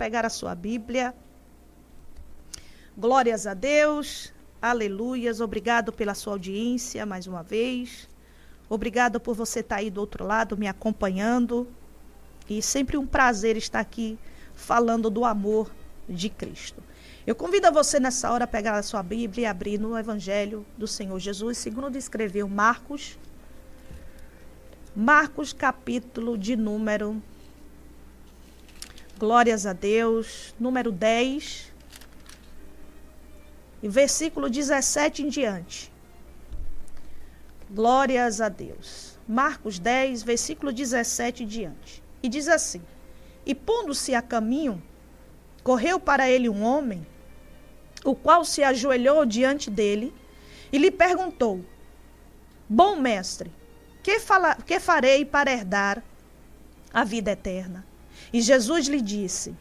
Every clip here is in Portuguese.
pegar a sua Bíblia. Glórias a Deus, aleluias, obrigado pela sua audiência mais uma vez. Obrigado por você estar aí do outro lado me acompanhando. E sempre um prazer estar aqui falando do amor de Cristo. Eu convido você nessa hora a pegar a sua Bíblia e abrir no Evangelho do Senhor Jesus, segundo escreveu Marcos capítulo de número, glórias a Deus, número 10, e versículo 17 em diante. Glórias a Deus. Marcos 10, versículo 17 em diante. E diz assim: E pondo-se a caminho, correu para ele um homem, o qual se ajoelhou diante dele e lhe perguntou: Bom mestre, que farei para herdar a vida eterna? E Jesus lhe disse: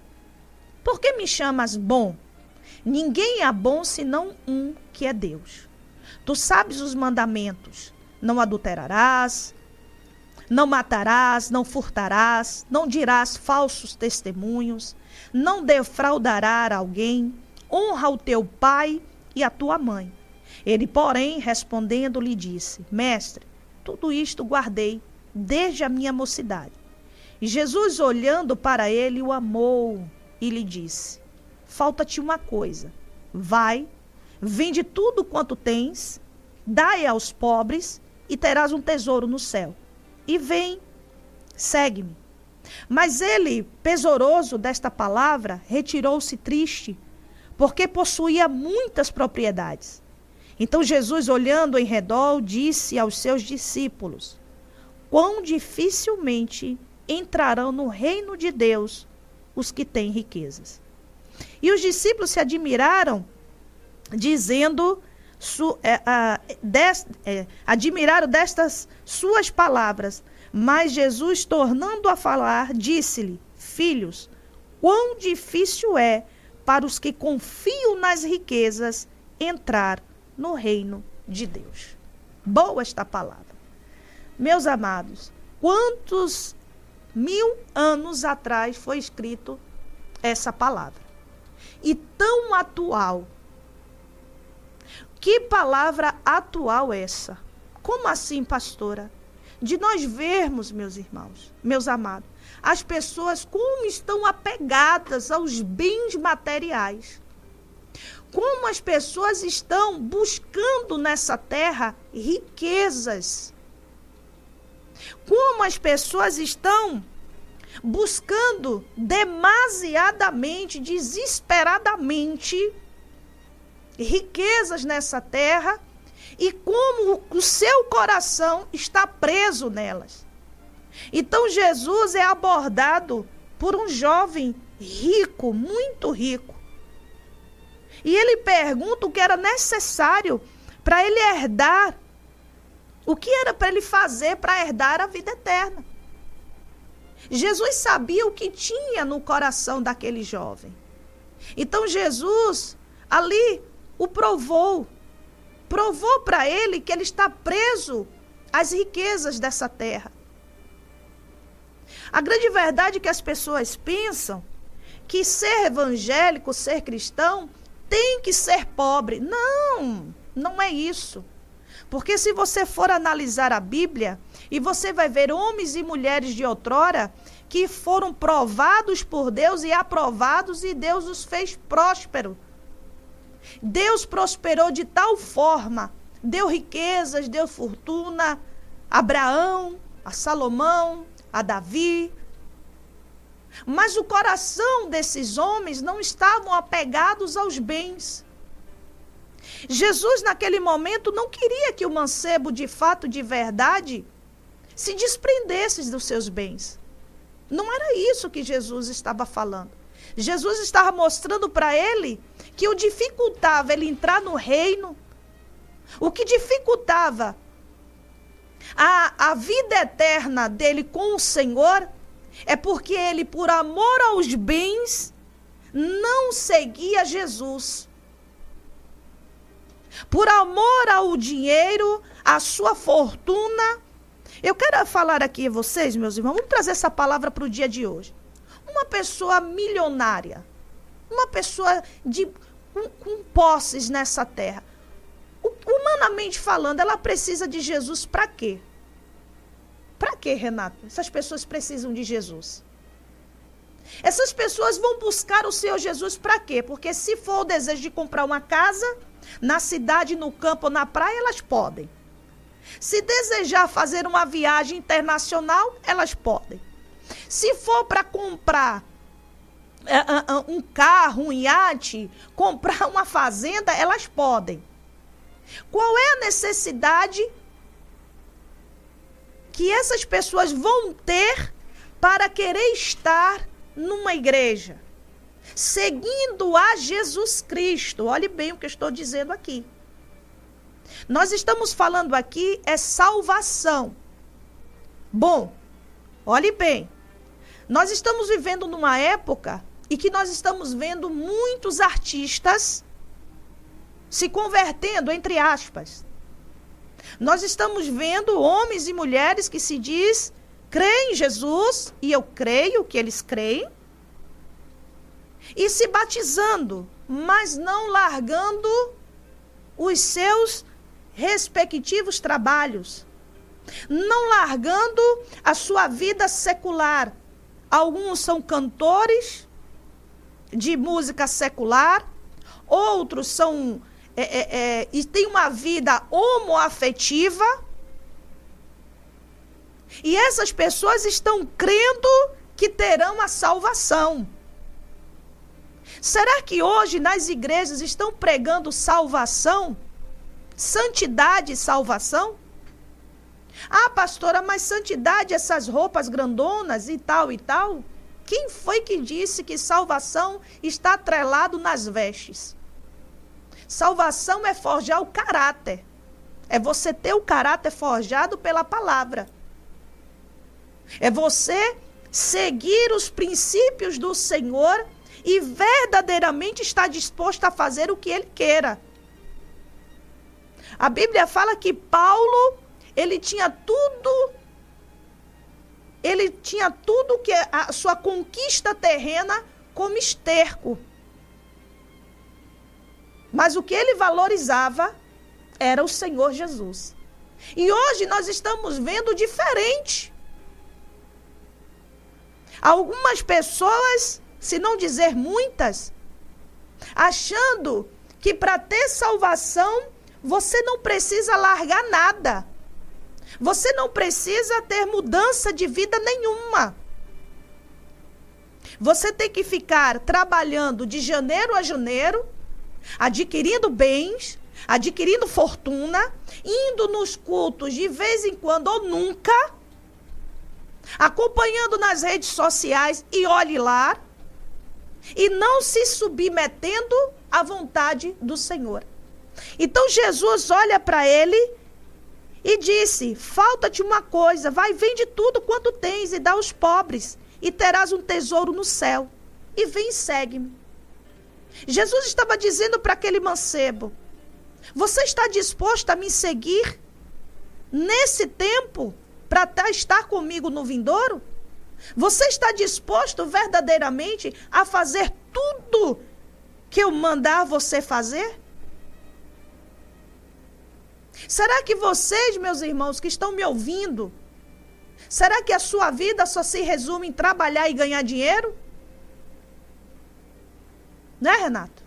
Por que me chamas bom? Ninguém é bom senão um, que é Deus. Tu sabes os mandamentos: não adulterarás, não matarás, não furtarás, não dirás falsos testemunhos, não defraudarás alguém, honra o teu pai e a tua mãe. Ele, porém, respondendo, lhe disse: Mestre, tudo isto guardei desde a minha mocidade. E Jesus, olhando para ele, o amou e lhe disse: Falta-te uma coisa. Vai, vende tudo quanto tens, dai aos pobres e terás um tesouro no céu. E vem, segue-me. Mas ele, pesoroso desta palavra, retirou-se triste, porque possuía muitas propriedades. Então Jesus, olhando em redor, disse aos seus discípulos: Quão dificilmente entrarão no reino de Deus os que têm riquezas. E os discípulos se admiraram, dizendo, admiraram destas suas palavras. Mas Jesus, tornando a falar, disse-lhe: Filhos, quão difícil é para os que confiam nas riquezas entrar no reino de Deus. Boa esta palavra. Meus amados, quantos 1000 anos atrás foi escrito essa palavra? E tão atual. Que palavra atual essa? Como assim, pastora? De nós vermos, meus irmãos, meus amados, as pessoas como estão apegadas aos bens materiais. Como as pessoas estão buscando nessa terra riquezas. Como as pessoas estão buscando demasiadamente, desesperadamente, riquezas nessa terra, e como o seu coração está preso nelas. Então Jesus é abordado por um jovem rico, muito rico. E ele pergunta o que era necessário para ele herdar, o que era para ele fazer para herdar a vida eterna. Jesus sabia o que tinha no coração daquele jovem. Então Jesus ali o provou para ele que ele está preso às riquezas dessa terra. A grande verdade é que as pessoas pensam que ser evangélico, ser cristão, tem que ser pobre. Não, não é isso. Porque se você for analisar a Bíblia, e você vai ver homens e mulheres de outrora que foram provados por Deus e aprovados, e Deus os fez prósperos. Deus prosperou de tal forma, deu riquezas, deu fortuna a Abraão, a Salomão, a Davi. Mas o coração desses homens não estavam apegados aos bens. Jesus, naquele momento, não queria que o mancebo, de fato, de verdade, se desprendesse dos seus bens. Não era isso que Jesus estava falando. Jesus estava mostrando para ele que o dificultava ele entrar no reino, o que dificultava a vida eterna dele com o Senhor, é porque ele, por amor aos bens, não seguia Jesus. Por amor ao dinheiro, à sua fortuna. Eu quero falar aqui a vocês, meus irmãos, vamos trazer essa palavra para o dia de hoje. uma pessoa milionária, uma pessoa com posses nessa terra, humanamente falando, ela precisa de Jesus para quê? Para quê, Renato? Essas pessoas precisam de Jesus. Essas pessoas vão buscar o Senhor Jesus para quê? Porque se for o desejo de comprar uma casa, na cidade, no campo ou na praia, elas podem. Se desejar fazer uma viagem internacional, elas podem. Se for para comprar um carro, um iate, comprar uma fazenda, elas podem. Qual é a necessidade que essas pessoas vão ter para querer estar numa igreja, seguindo a Jesus Cristo? Olhe bem o que eu estou dizendo aqui. Nós estamos falando aqui é salvação. Bom, olhe bem. Nós estamos vivendo numa época em que nós estamos vendo muitos artistas se convertendo, entre aspas. Nós estamos vendo homens e mulheres que se diz creem em Jesus, e eu creio que eles creem, e se batizando, mas não largando os seus respectivos trabalhos, não largando a sua vida secular. Alguns são cantores de música secular, outros são e têm uma vida homoafetiva. E essas pessoas estão crendo que terão a salvação. Será que hoje nas igrejas estão pregando salvação? Santidade e salvação? Ah, pastora, mas santidade, essas roupas grandonas e tal e tal? Quem foi que disse que salvação está atrelado nas vestes? Salvação é forjar o caráter. É você ter o caráter forjado pela palavra. É você seguir os princípios do Senhor e verdadeiramente estar disposto a fazer o que Ele queira. A Bíblia fala que Paulo, ele tinha tudo que a sua conquista terrena como esterco. Mas o que ele valorizava era o Senhor Jesus. E hoje nós estamos vendo diferente. Algumas pessoas, se não dizer muitas, achando que para ter salvação você não precisa largar nada. Você não precisa ter mudança de vida nenhuma. Você tem que ficar trabalhando de janeiro a janeiro, adquirindo bens, adquirindo fortuna, indo nos cultos de vez em quando ou nunca, acompanhando nas redes sociais e olhe lá, e não se submetendo à vontade do Senhor. Então Jesus olha para ele e disse: falta-te uma coisa, vai, vende tudo quanto tens e dá aos pobres, e terás um tesouro no céu, e vem e segue-me. Jesus estava dizendo para aquele mancebo: você está disposto a me seguir nesse tempo para estar comigo no vindouro? Você está disposto verdadeiramente a fazer tudo que eu mandar você fazer? Será que vocês, meus irmãos, que estão me ouvindo, será que a sua vida só se resume em trabalhar e ganhar dinheiro? Né, Renato?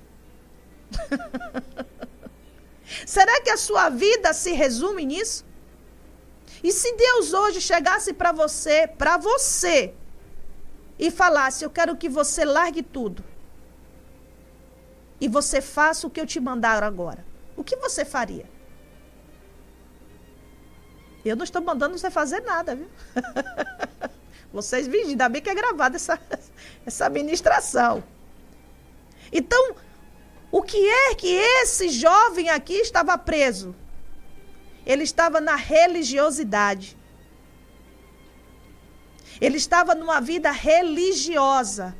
Será que a sua vida se resume nisso? E se Deus hoje chegasse para você, e falasse: eu quero que você largue tudo, e você faça o que eu te mandar agora, o que você faria? Eu não estou mandando você fazer nada, viu? Vocês vigiem, ainda bem que é gravada essa ministração. Então, o que é que esse jovem aqui estava preso? Ele estava na religiosidade. Ele estava numa vida religiosa.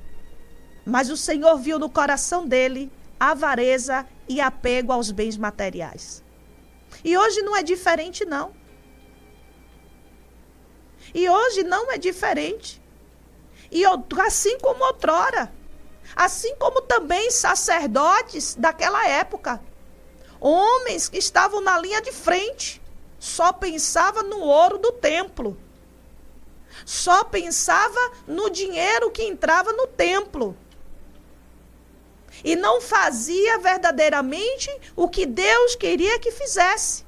Mas o Senhor viu no coração dele avareza e apego aos bens materiais. E hoje não é diferente, não. E hoje não é diferente. E assim como outrora, assim como também sacerdotes daquela época, homens que estavam na linha de frente, só pensava no ouro do templo, só pensava no dinheiro que entrava no templo, e não fazia verdadeiramente o que Deus queria que fizesse.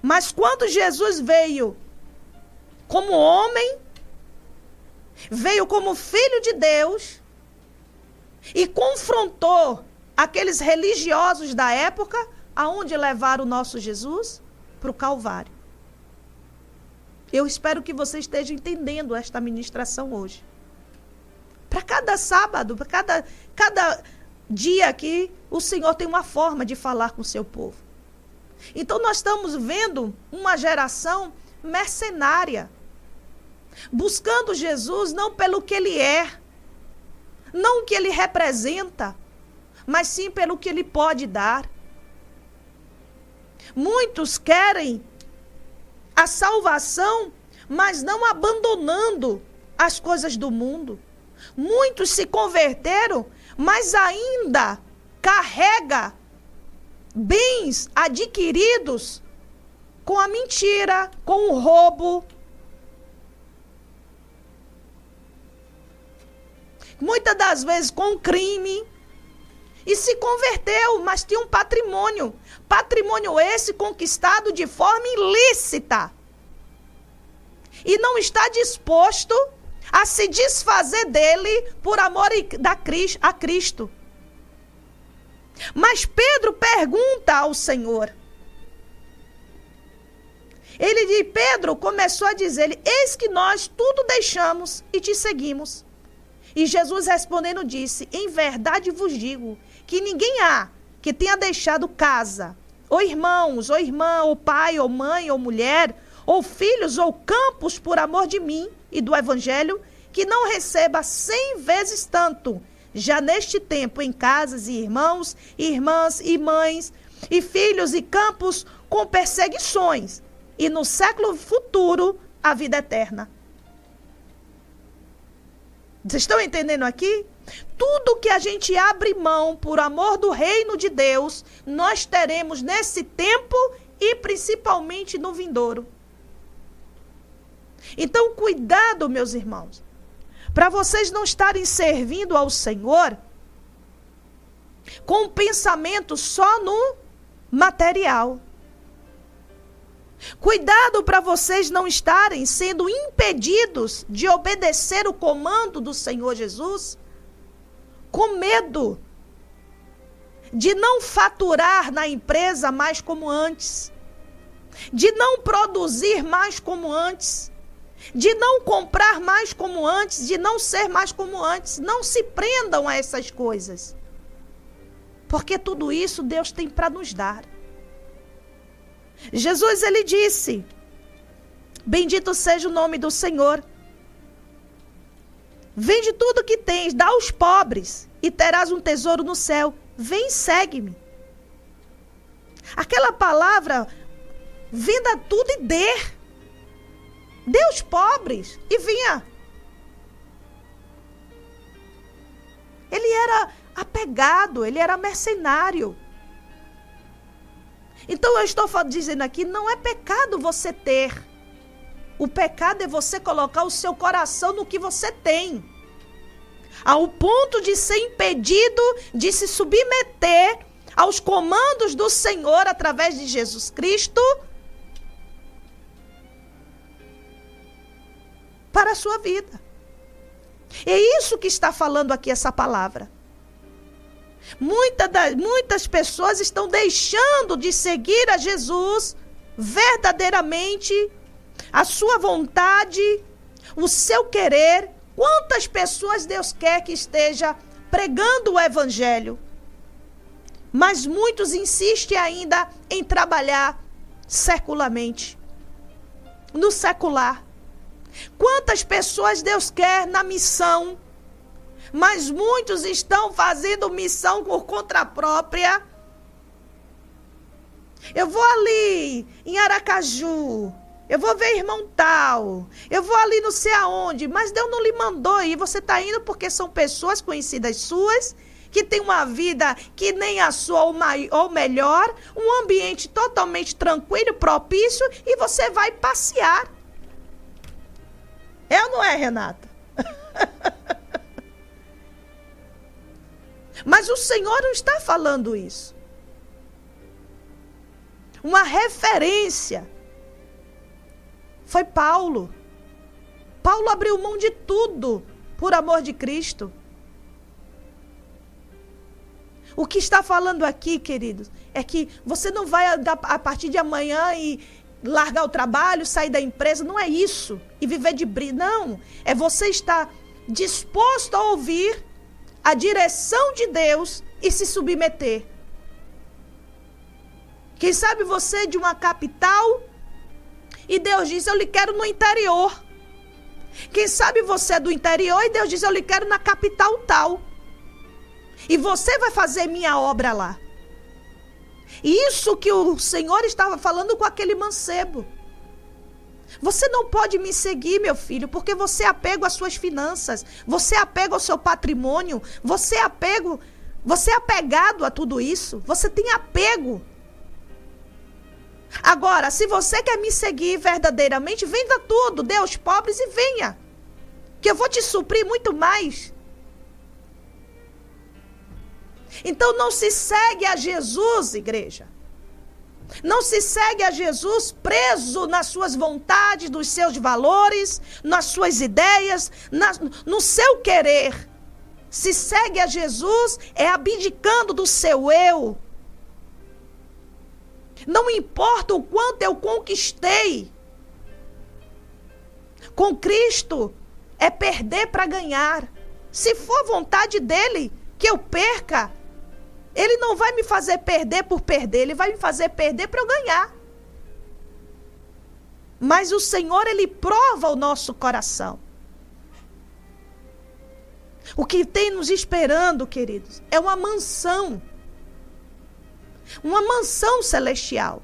Mas quando Jesus veio como homem, veio como filho de Deus e confrontou aqueles religiosos da época, aonde levaram o nosso Jesus? Para o Calvário. Eu espero que você esteja entendendo esta ministração hoje. Para cada sábado, para cada dia aqui, o Senhor tem uma forma de falar com o seu povo. Então nós estamos vendo uma geração mercenária, buscando Jesus não pelo que ele é, não o que ele representa, mas sim pelo que ele pode dar. Muitos querem a salvação, mas não abandonando as coisas do mundo. Muitos se converteram, mas ainda carrega bens adquiridos com a mentira, com o roubo. Muitas das vezes com o crime. E se converteu, mas tinha um patrimônio. Patrimônio esse conquistado de forma ilícita. E não está disposto a se desfazer dele por amor a Cristo. Mas Pedro pergunta ao Senhor. Pedro começou a dizer-lhe: eis que nós tudo deixamos e te seguimos. E Jesus respondendo disse: em verdade vos digo que ninguém há que tenha deixado casa, ou irmãos, ou irmã, ou pai, ou mãe, ou mulher, ou filhos, ou campos por amor de mim e do evangelho, que não receba 100 vezes tanto, já neste tempo, em casas e irmãos, e irmãs e mães, e filhos e campos com perseguições, e no século futuro a vida eterna. Vocês estão entendendo aqui? Tudo que a gente abre mão por amor do reino de Deus, nós teremos nesse tempo e principalmente no vindouro. Então, cuidado, meus irmãos, para vocês não estarem servindo ao Senhor com um pensamento só no material. Cuidado para vocês não estarem sendo impedidos de obedecer o comando do Senhor Jesus, com medo de não faturar na empresa mais como antes, de não produzir mais como antes, de não comprar mais como antes, de não ser mais como antes. Não se prendam a essas coisas, porque tudo isso Deus tem para nos dar. Jesus, ele disse: bendito seja o nome do Senhor. Vende tudo que tens, dá aos pobres, e terás um tesouro no céu. Vem, segue-me. Aquela palavra, venda tudo e dê. Dê aos pobres e vinha. Ele era apegado, ele era mercenário. Então eu estou dizendo aqui, não é pecado você ter. O pecado é você colocar o seu coração no que você tem, ao ponto de ser impedido de se submeter aos comandos do Senhor através de Jesus Cristo para a sua vida. É isso que está falando aqui essa palavra. Muitas pessoas estão deixando de seguir a Jesus verdadeiramente, a sua vontade, o seu querer. Quantas pessoas Deus quer que esteja pregando o evangelho? Mas muitos insistem ainda em trabalhar secularmente, no secular. Quantas pessoas Deus quer na missão? Mas muitos estão fazendo missão por conta própria. Eu vou ali em Aracaju, Eu vou ver irmão tal. Eu vou ali não sei aonde. Mas Deus não lhe mandou ir. Você está indo porque são pessoas conhecidas suas, que têm uma vida que nem a sua ou melhor, um ambiente totalmente tranquilo, propício, e você vai passear. É ou não é, Renata? Mas o Senhor não está falando isso. Uma referência foi Paulo. Paulo abriu mão de tudo por amor de Cristo. O que está falando aqui, queridos, é que você não vai a partir de amanhã e largar o trabalho, sair da empresa. Não é isso. E viver de brilho. Não. É você estar disposto a ouvir a direção de Deus e se submeter. Quem sabe você de uma capital e Deus diz, eu lhe quero no interior. Quem sabe você é do interior e Deus diz, eu lhe quero na capital tal. E você vai fazer minha obra lá. Isso que o Senhor estava falando com aquele mancebo. Você não pode me seguir, meu filho, porque você é apego às suas finanças, você é apego ao seu patrimônio, você é apegado a tudo isso, você tem apego. Agora, se você quer me seguir verdadeiramente, venda tudo, dê aos pobres e venha, que eu vou te suprir muito mais. Então não se segue a Jesus, igreja. Não se segue a Jesus preso nas suas vontades, nos seus valores, nas suas ideias, no seu querer. Se segue a Jesus é abdicando do seu eu. Não importa o quanto eu conquistei. Com Cristo é perder para ganhar. Se for vontade dele que eu perca, ele não vai me fazer perder por perder, ele vai me fazer perder para eu ganhar. Mas o Senhor, ele prova o nosso coração. O que tem nos esperando, queridos, é uma mansão celestial.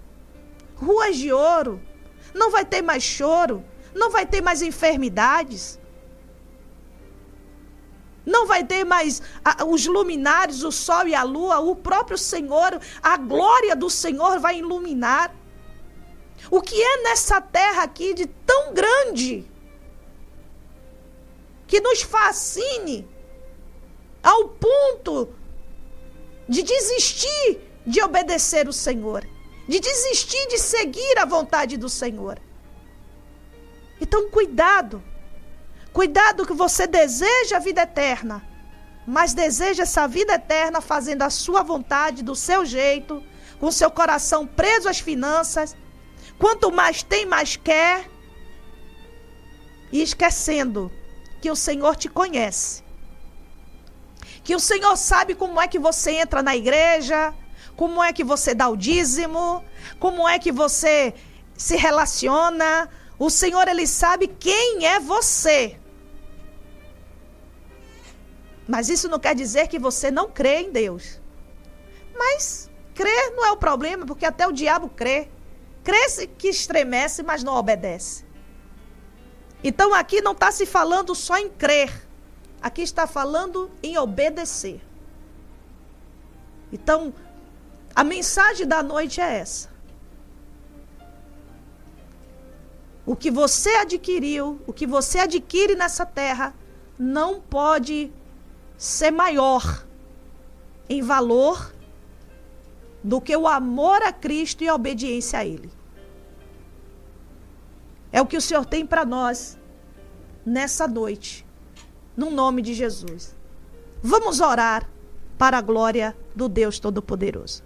Ruas de ouro. Não vai ter mais choro, não vai ter mais enfermidades. Não vai ter mais os luminares, o sol e a lua, o próprio Senhor, a glória do Senhor vai iluminar. O que é nessa terra aqui de tão grande, que nos fascine, ao ponto de desistir de obedecer o Senhor, de desistir de seguir a vontade do Senhor. Então, cuidado. Cuidado que você deseja a vida eterna, mas deseja essa vida eterna fazendo a sua vontade, do seu jeito, com seu coração preso às finanças. Quanto mais tem, mais quer. E esquecendo que o Senhor te conhece. Que o Senhor sabe como é que você entra na igreja, como é que você dá o dízimo, como é que você se relaciona. O Senhor, ele sabe quem é você. Mas isso não quer dizer que você não crê em Deus. Mas crer não é o problema, porque até o diabo crê. Crê que estremece, mas não obedece. Então aqui não está se falando só em crer. Aqui está falando em obedecer. Então, a mensagem da noite é essa. O que você adquiriu, o que você adquire nessa terra, não pode ser maior em valor do que o amor a Cristo e a obediência a Ele. É o que o Senhor tem para nós nessa noite, no nome de Jesus. Vamos orar para a glória do Deus Todo-Poderoso.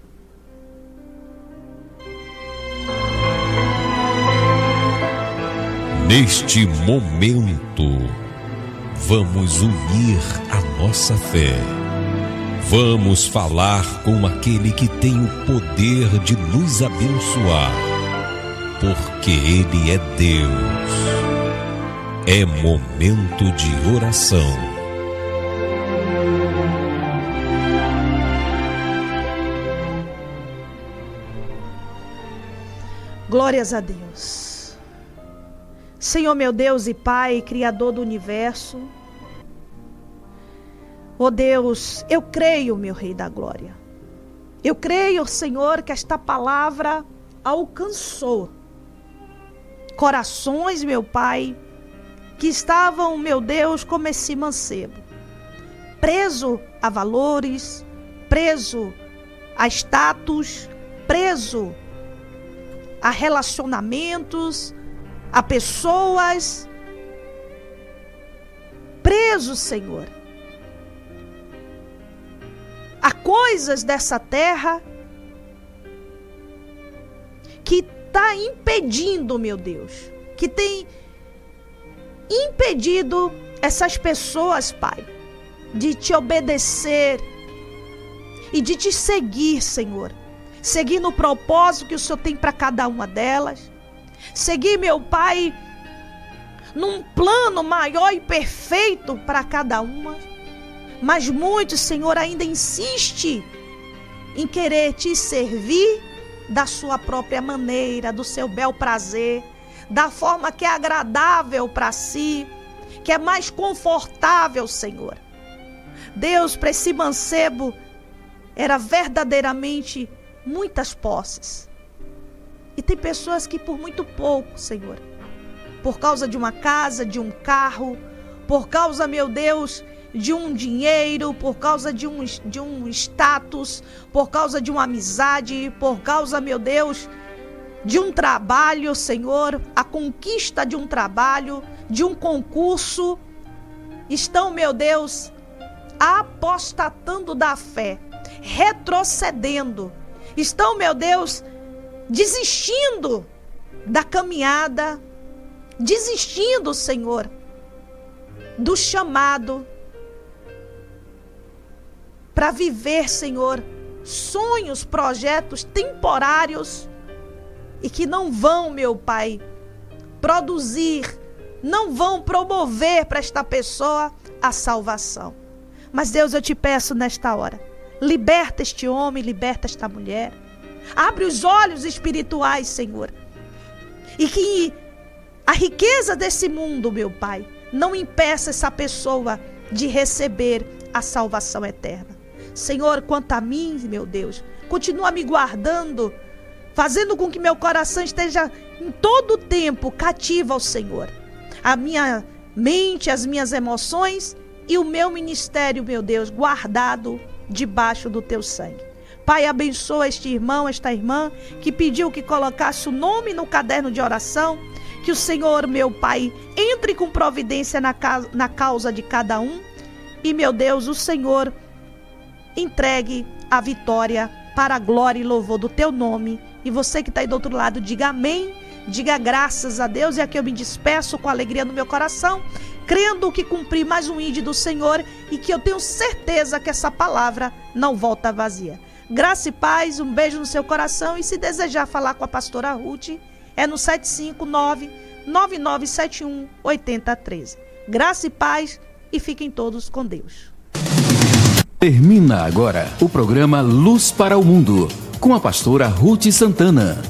Neste momento, vamos unir a nossa fé. Vamos falar com aquele que tem o poder de nos abençoar, porque Ele é Deus. É momento de oração. Glórias a Deus. Senhor meu Deus e Pai, Criador do universo, ó Deus, eu creio, meu Rei da Glória. Eu creio, Senhor, que esta palavra alcançou corações, meu Pai, que estavam, meu Deus, como esse mancebo, preso a valores, preso a status, preso a relacionamentos, a pessoas, preso, Senhor, a coisas dessa terra que está impedindo, meu Deus, que tem impedido essas pessoas, Pai, de te obedecer e de te seguir, Senhor. Seguir no propósito que o Senhor tem para cada uma delas. Seguir, meu Pai, num plano maior e perfeito para cada uma. Mas muitos, Senhor, ainda insiste em querer te servir da sua própria maneira, do seu bel prazer, da forma que é agradável para si, que é mais confortável, Senhor. Deus, para esse mancebo, era verdadeiramente muitas posses. E tem pessoas que por muito pouco, Senhor, por causa de uma casa, de um carro, por causa, meu Deus, de um dinheiro, por causa de um status, por causa de uma amizade, por causa, meu Deus, de um trabalho, Senhor, a conquista de um trabalho, de um concurso, estão, meu Deus, apostatando da fé, retrocedendo, estão, meu Deus, desistindo da caminhada, desistindo, Senhor, do chamado para viver, Senhor, sonhos, projetos temporários e que não vão, meu Pai, produzir, não vão promover para esta pessoa a salvação. Mas, Deus, eu te peço nesta hora, liberta este homem, liberta esta mulher, abre os olhos espirituais, Senhor, e que a riqueza desse mundo, meu Pai, não impeça essa pessoa de receber a salvação eterna. Senhor, quanto a mim, meu Deus, continua me guardando, fazendo com que meu coração esteja em todo o tempo cativo ao Senhor. A minha mente, as minhas emoções e o meu ministério, meu Deus, guardado debaixo do teu sangue. Pai, abençoa este irmão, esta irmã que pediu que colocasse o nome no caderno de oração. Que o Senhor, meu Pai, entre com providência na causa de cada um. E, meu Deus, o Senhor entregue a vitória para a glória e louvor do teu nome. E você que está aí do outro lado, diga amém, diga graças a Deus. E aqui eu me despeço com alegria no meu coração, crendo que cumpri mais um ID do Senhor e que eu tenho certeza que essa palavra não volta vazia. Graça e paz, um beijo no seu coração. E se desejar falar com a pastora Ruth, é no 759-9971-8013. Graça e paz e fiquem todos com Deus. Termina agora o programa Luz para o Mundo, com a pastora Ruth Santana.